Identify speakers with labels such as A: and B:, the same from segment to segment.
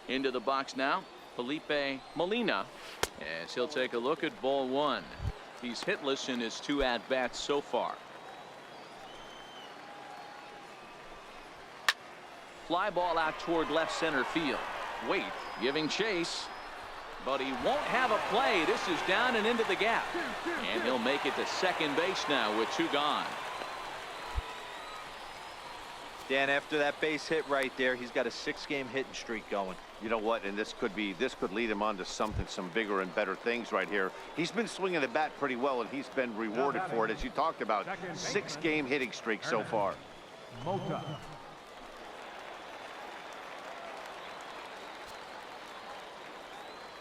A: Into the box now, Felipe Molina, as he'll take a look at ball one. He's hitless in his 2 at-bats so far. Fly ball out toward left center field. Wait, giving chase, but he won't have a play. This is down and into the gap, and he'll make it to second base now with 2 gone.
B: Dan, after that base hit right there, he's got a 6-game hitting streak going.
C: You know what? And this could lead him on to some bigger and better things right here. He's been swinging the bat pretty well, and he's been rewarded for it, as you talked about. 6-game hitting streak so far.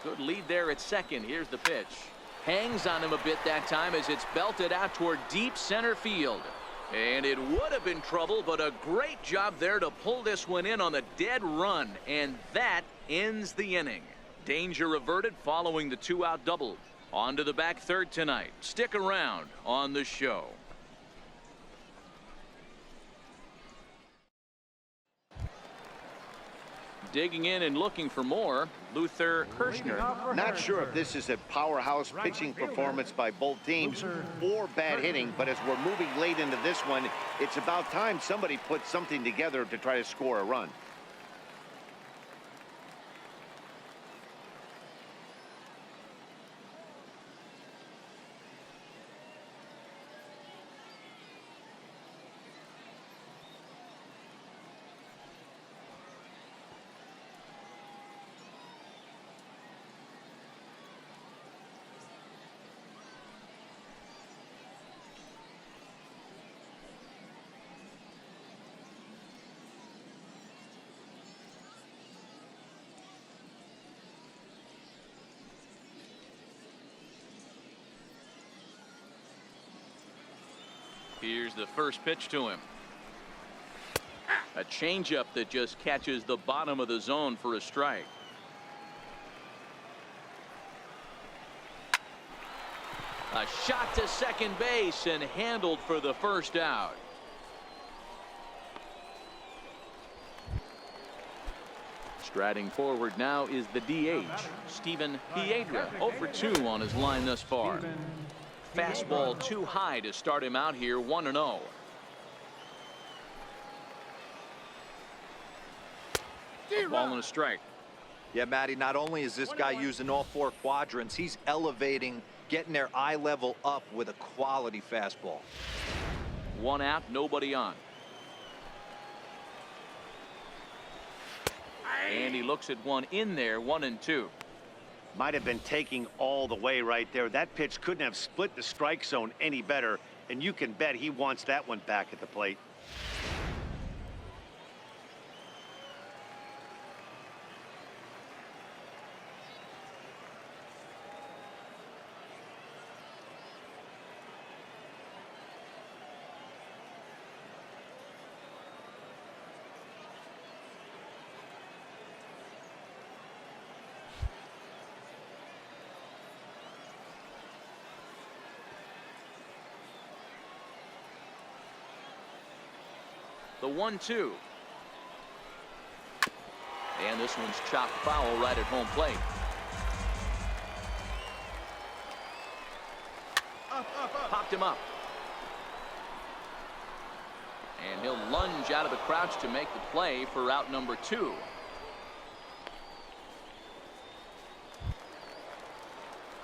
A: Good lead there at second. Here's the pitch. Hangs on him a bit that time as it's belted out toward deep center field. And it would have been trouble, but a great job there to pull this one in on the dead run. And that ends the inning. Danger averted following the 2-out double. On to the back third tonight. Stick around on the show. Digging in and looking for more, Luther Kirschner.
C: Not sure if this is a powerhouse pitching performance by both teams or bad hitting, but as we're moving late into this one, it's about time somebody put something together to try to score a run.
A: Here's the first pitch to him. A changeup that just catches the bottom of the zone for a strike. A shot to second base and handled for the first out. Striding forward now is the DH, Steven Piedra, 0 for 2 on his line thus far. Fastball too high to start him out here, 1-0. A ball and a strike.
B: Yeah, Matty, not only is this guy using all 4 quadrants, he's elevating, getting their eye level up with a quality fastball.
A: 1 out, nobody on. And he looks at one in there, 1-2.
C: Might have been taking all the way right there. That pitch couldn't have split the strike zone any better, and you can bet he wants that one back at the plate.
A: The 1-2. And this one's chopped foul right at home plate. Popped him up. And he'll lunge out of the crouch to make the play for out number 2.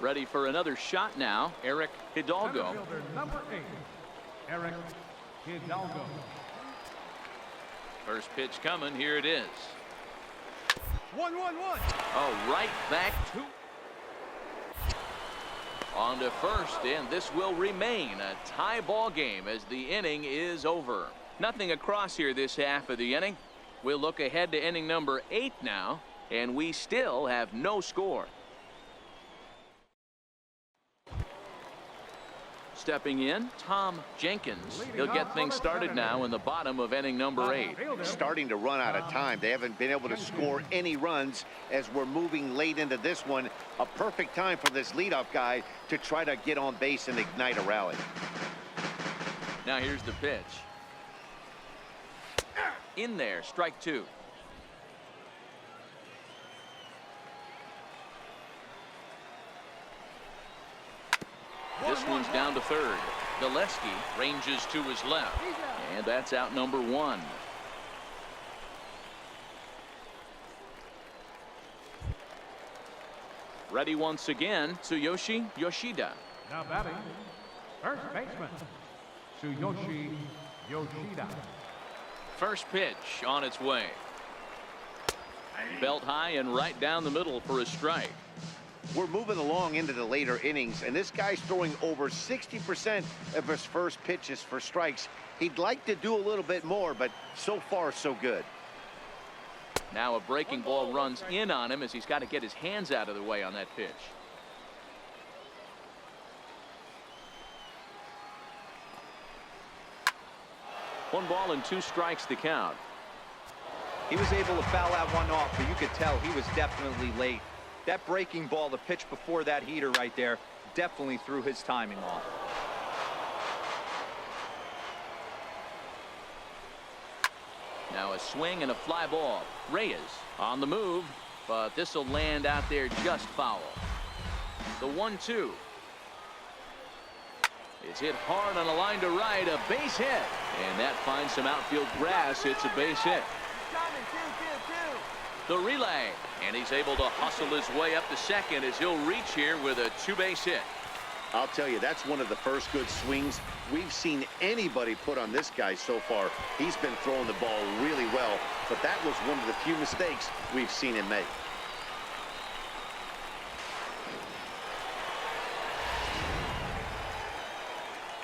A: Ready for another shot now, Eric Hidalgo.
D: Number 8, Eric Hidalgo.
A: First pitch coming. Here it is.
D: 1-1-1.
A: Oh, right back to on to first, and this will remain a tie ball game as the inning is over. Nothing across here this half of the inning. We'll look ahead to inning number 8 now, and we still have no score. Stepping in, Tom Jenkins. He'll get things started now in the bottom of inning number 8.
C: Starting to run out of time. They haven't been able to score any runs as we're moving late into this one. A perfect time for this leadoff guy to try to get on base and ignite a rally.
A: Now here's the pitch. In there, strike 2. This one's down to third. Gillespie ranges to his left. And that's out number one. Ready once again, Tsuyoshi Yoshida.
D: Now batting, first baseman, Tsuyoshi Yoshida.
A: First pitch on its way. Belt high and right down the middle for a strike.
C: We're moving along into the later innings, and this guy's throwing over 60% of his first pitches for strikes. He'd like to do a little bit more, but so far, so good.
A: Now a breaking ball runs in on him as he's got to get his hands out of the way on that pitch. One ball and 2 strikes to count.
B: He was able to foul that one off, but you could tell he was definitely late. That breaking ball, the pitch before that heater right there, definitely threw his timing off.
A: Now a swing and a fly ball. Reyes on the move, but this will land out there just foul. The 1-2. It's hit hard on a line to right, a base hit. And that finds some outfield grass. It's a base hit. The relay, and he's able to hustle his way up to second as he'll reach here with a 2-base hit.
C: I'll tell you, that's one of the first good swings we've seen anybody put on this guy so far. He's been throwing the ball really well, but that was one of the few mistakes we've seen him make.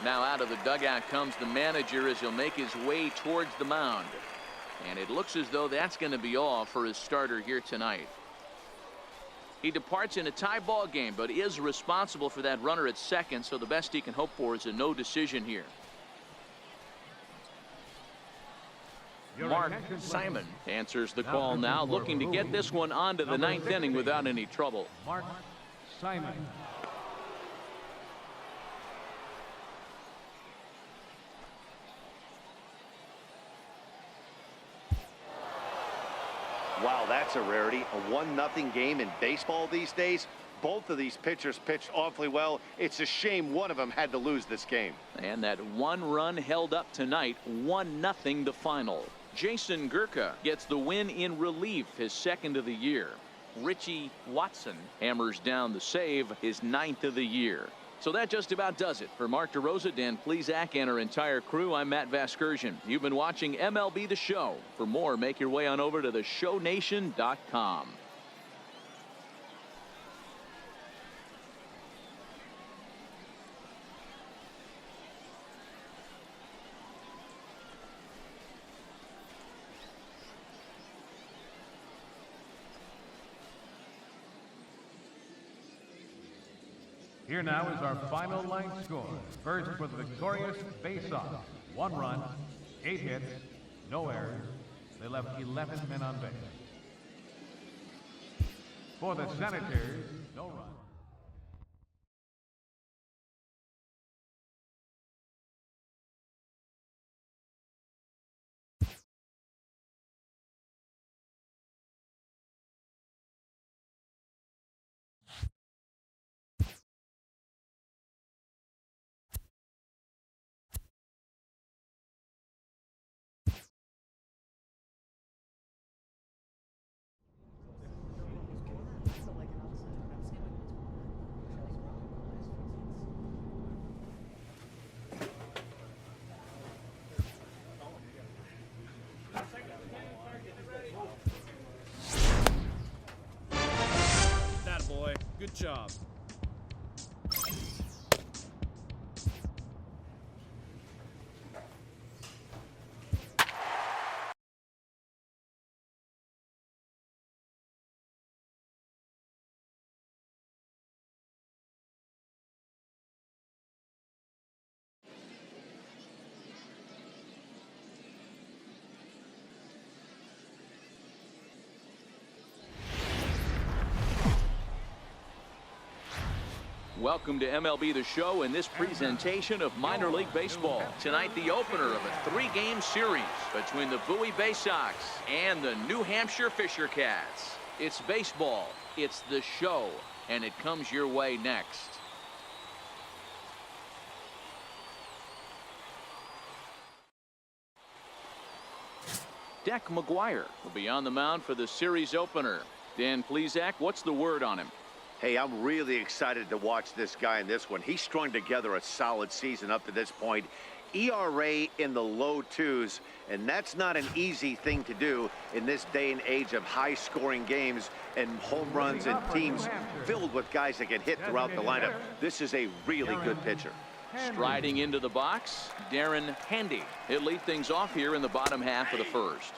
A: Now out of the dugout comes the manager as he'll make his way towards the mound. And it looks as though that's going to be all for his starter here tonight. He departs in a tie ball game, but is responsible for that runner at second, so the best he can hope for is a no decision here. Mark Simon answers the call now, looking to get this one onto the 9th inning without any trouble.
D: Mark Simon.
C: Wow, that's a rarity. A 1-0 game in baseball these days. Both of these pitchers pitched awfully well. It's a shame one of them had to lose this game.
A: And that one run held up tonight, 1-0 the final. Jason Gurka gets the win in relief, his 2nd of the year. Richie Watson hammers down the save, his 9th of the year. So that just about does it. For Mark DeRosa, Dan Plesac, and our entire crew, I'm Matt Vasgersian. You've been watching MLB The Show. For more, make your way on over to theshownation.com.
D: Here now is our final line score. First for the victorious face-off. 1 run, 8 hits, no errors. They left 11 men on base. For the Senators, no run.
E: Boy, good job.
A: Welcome to MLB The Show and this presentation of minor league baseball. Tonight, the opener of a 3-game series between the Bowie Bay Sox and the New Hampshire Fisher Cats. It's baseball, it's the show, and it comes your way next. Deck McGuire will be on the mound for the series opener. Dan Plesac, what's the word on him?
C: Hey, I'm really excited to watch this guy in this one. He's strung together a solid season up to this point. ERA in the low 2s, and that's not an easy thing to do in this day and age of high-scoring games and home runs and teams filled with guys that can hit throughout the lineup. This is a really good pitcher.
A: Striding into the box, Darren Handy. He'll lead things off here in the bottom half of the first.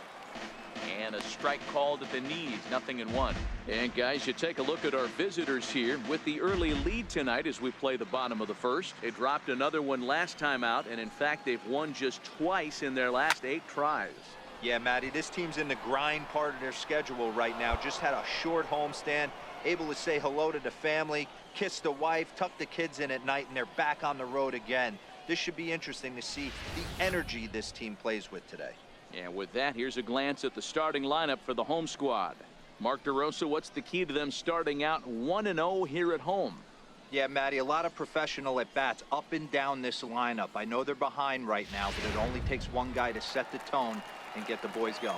A: And a strike called at the knees, 0-1. And guys, you take a look at our visitors here with the early lead tonight as we play the bottom of the first. They dropped another one last time out, and in fact they've won just twice in their last 8 tries.
B: Yeah, Matty, this team's in the grind part of their schedule right now. Just had a short homestand, able to say hello to the family, kiss the wife, tuck the kids in at night, and they're back on the road again. This should be interesting to see the energy this team plays with today.
A: And with that, here's a glance at the starting lineup for the home squad. Mark DeRosa, what's the key to them starting out 1-0 here at home?
B: Yeah, Matty, a lot of professional at-bats up and down this lineup. I know they're behind right now, but it only takes one guy to set the tone and get the boys going.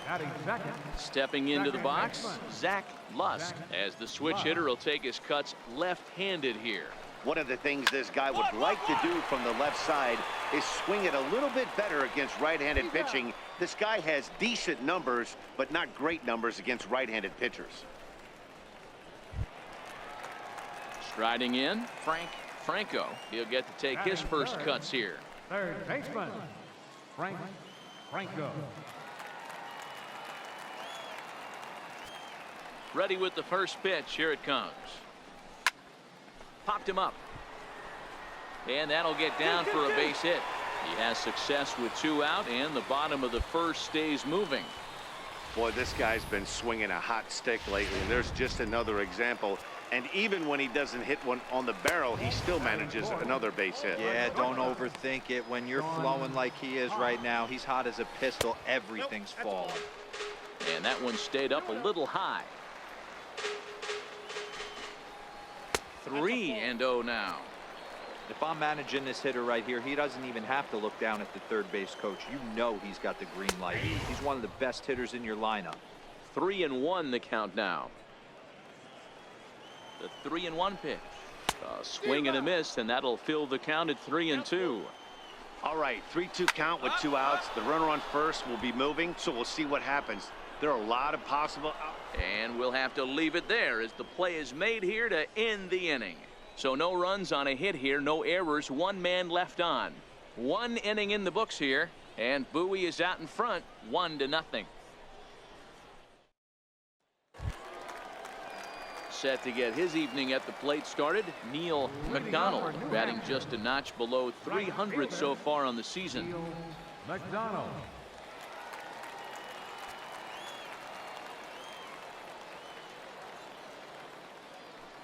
D: Batting second.
A: Stepping into the box, Zach Lusk, as the switch hitter will take his cuts left-handed here.
C: One of the things this guy would like to do from the left side is swing it a little bit better against right-handed pitching. This guy has decent numbers, but not great numbers against right-handed pitchers.
A: Striding in, Franco. He'll get to take his first cuts here.
D: Third baseman, Franco.
A: Ready with the first pitch. Here it comes. Popped him up. And that'll get down for a base hit. He has success with 2 out, and the bottom of the first stays moving.
C: Boy, this guy's been swinging a hot stick lately, and there's just another example. And even when he doesn't hit one on the barrel, he still manages another base hit.
B: Yeah, don't overthink it. When you're flowing like he is right now, he's hot as a pistol. Everything's falling.
A: And that one stayed up a little high. 3-0 now.
B: If I'm managing this hitter right here, he doesn't even have to look down at the third base coach. You know he's got the green light. He's one of the best hitters in your lineup.
A: 3-1 the count now. The 3-1 pitch. A swing and a miss, and that'll fill the count at 3-2.
C: All right, 3-2 count with 2 outs. The runner on first will be moving, so we'll see what happens. There are a lot of possible.
A: And we'll have to leave it there as the play is made here to end the inning. So no runs on a hit here, no errors, 1 man left on. 1 inning in the books here, and Bowie is out in front, 1-0. Set to get his evening at the plate started, Neil McDonald, batting just a notch below 300 so far on the season.
D: McDonald.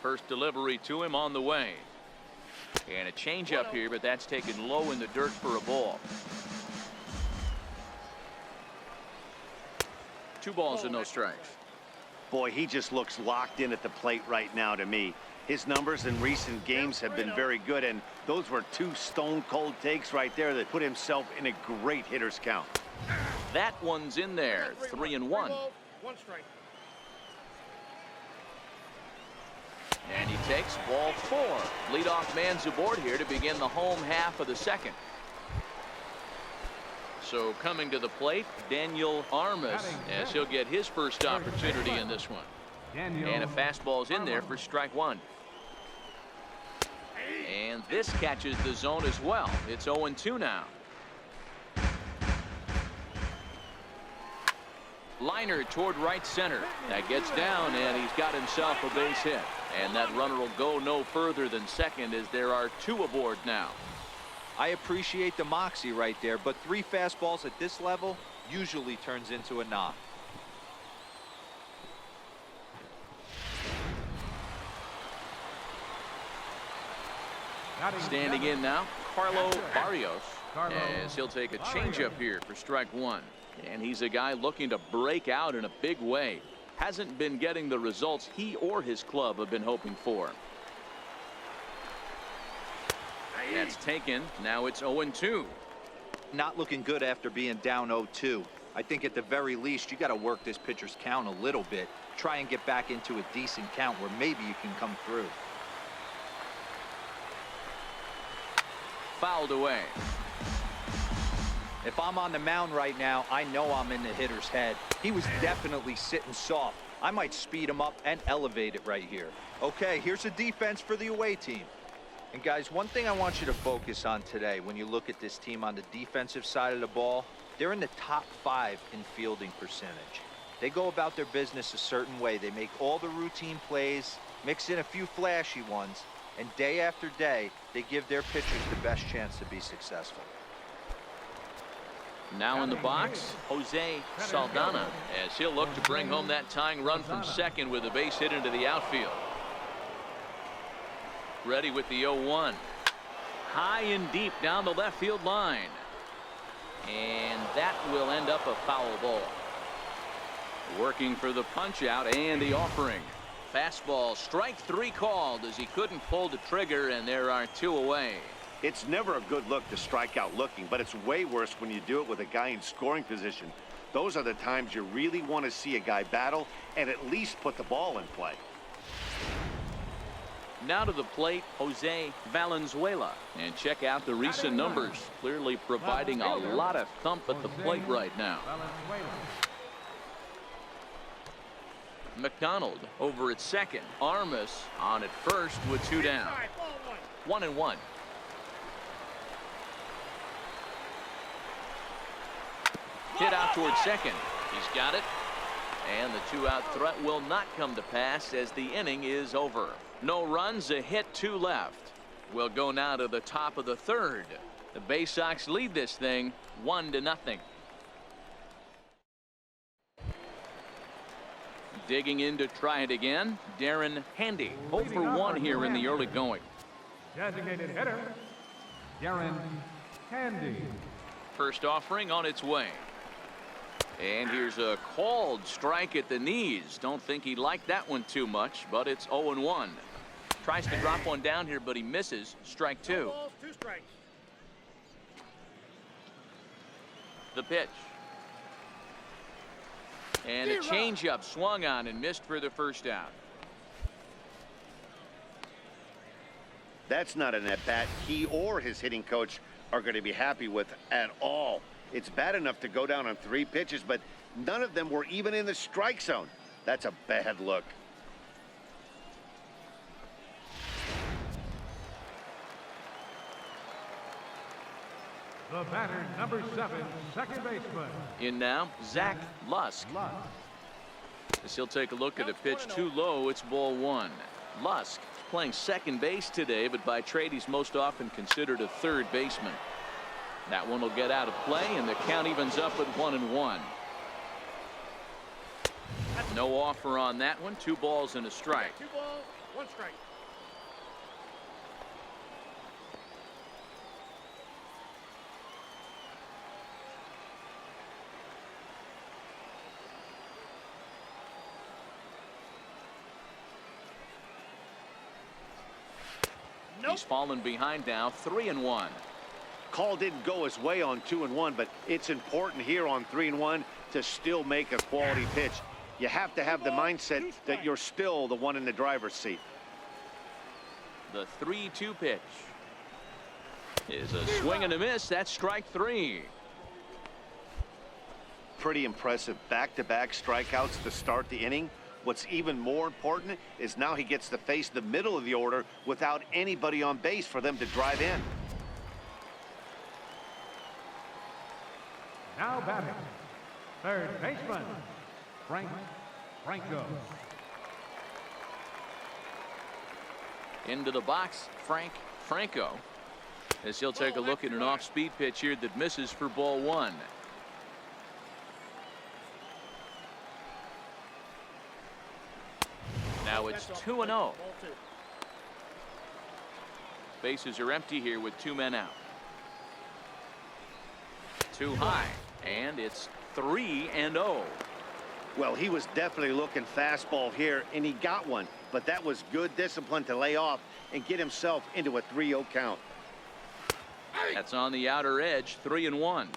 A: First delivery to him on the way. And a changeup here, but that's taken low in the dirt for a ball. 2 balls and no strikes.
C: Boy, he just looks locked in at the plate right now to me. His numbers in recent games have been very good, and those were 2 stone-cold takes right there that put himself in a great hitter's count.
A: That one's in there, 3-1.
E: 1 strike.
A: And he takes ball 4. Leadoff man's aboard here to begin the home half of the second. So coming to the plate, Daniel Armas, as he'll get his first opportunity in this one. And a fastball's in there for strike 1. And this catches the zone as well. It's 0-2 now. Liner toward right center. That gets down, and he's got himself a base hit. And that runner will go no further than second as there are 2 aboard now.
B: I appreciate the moxie right there, but 3 fastballs at this level usually turns into a knock.
A: Standing in now, Carlo Barrios, as he'll take a changeup here for strike 1. And he's a guy looking to break out in a big way. Hasn't been getting the results he or his club have been hoping for. That's taken. Now it's 0-2.
B: Not looking good after being down 0-2. I think at the very least, you got to work this pitcher's count a little bit. Try and get back into a decent count where maybe you can come through.
A: Fouled away.
B: If I'm on the mound right now, I know I'm in the hitter's head. He was definitely sitting soft. I might speed him up and elevate it right here. Okay, here's a defense for the away team. And guys, one thing I want you to focus on today when you look at this team on the defensive side of the ball, they're in the top 5 in fielding percentage. They go about their business a certain way. They make all the routine plays, mix in a few flashy ones, and day after day, they give their pitchers the best chance to be successful.
A: Now in the box, Jose Saldana, as he'll look to bring home that tying run from second with a base hit into the outfield. Ready with the 0-1. High and deep down the left field line. And that will end up a foul ball. Working for the punch out and the offering. Fastball, strike 3 called as he couldn't pull the trigger, and there are 2 away.
C: It's never a good look to strike out looking, but it's way worse when you do it with a guy in scoring position. Those are the times you really want to see a guy battle and at least put the ball in play.
A: Now to the plate, Jose Valenzuela. And check out the recent numbers. Clearly providing a lot of thump at the plate right now. McDonald over at second. Armas on at first with 2 down. 1-1. Hit out towards second. He's got it. And the 2-out threat will not come to pass as the inning is over. No runs, a hit, 2 left. We'll go now to the top of the 3rd. The Bay Sox lead this thing 1-0. Digging in to try it again, Darren Handy. 0 for 1 here in the early going.
D: Designated hitter, Darren Handy.
A: First offering on its way. And here's a called strike at the knees. Don't think he liked that one too much, but it's 0-1. Tries to drop one down here, but he misses. Strike 2.
E: 2 strikes.
A: The pitch. And a changeup swung on and missed for the first out.
C: That's not an at-bat he or his hitting coach are going to be happy with at all. It's bad enough to go down on 3 pitches, but none of them were even in the strike zone. That's a bad look.
D: The batter, number 7, second baseman.
A: In now, Zach Lusk. As he'll take a look at a pitch too low, it's ball 1. Lusk playing second base today, but by trade he's most often considered a third baseman. That one will get out of play, and the count evens up at 1-1. No offer on that one. 2 balls and a strike.
E: 2 balls, 1 strike.
A: He's fallen behind now, 3-1.
C: Call didn't go his way on 2-1, but it's important here on 3-1 to still make a quality pitch. You have to have the mindset that you're still the one in the driver's seat.
A: The 3-2 pitch is a swing and a miss. That's strike 3.
C: Pretty impressive back-to-back strikeouts to start the inning. What's even more important is now he gets to face the middle of the order without anybody on base for them to drive in.
D: Now batting, third baseman, Franco.
A: Into the box, Franco. As he'll take a look at an off-speed pitch here that misses for ball 1. Now it's 2-0. Bases are empty here with 2 men out. Too high, and it's 3-0.
C: Well, he was definitely looking fastball here, and he got one. But that was good discipline to lay off and get himself into a 3-0 count.
A: That's on the outer edge, 3-1.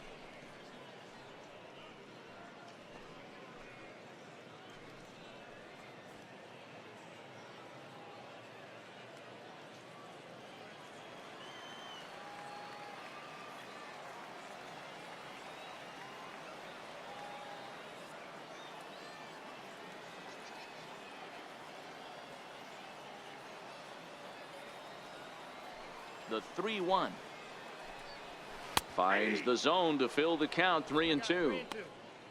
A: The 3-1. Finds the zone to fill the count, 3-2.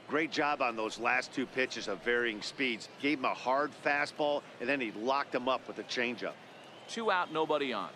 C: Great job on those last two pitches of varying speeds. Gave him a hard fastball, and then he locked him up with a changeup.
A: 2 out, nobody on.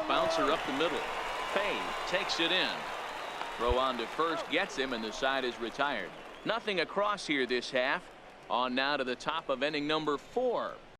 A: Bouncer up the middle. Fay takes it in. Throw on to first gets him, and the side is retired. Nothing across here this half. On now to the top of inning number 4.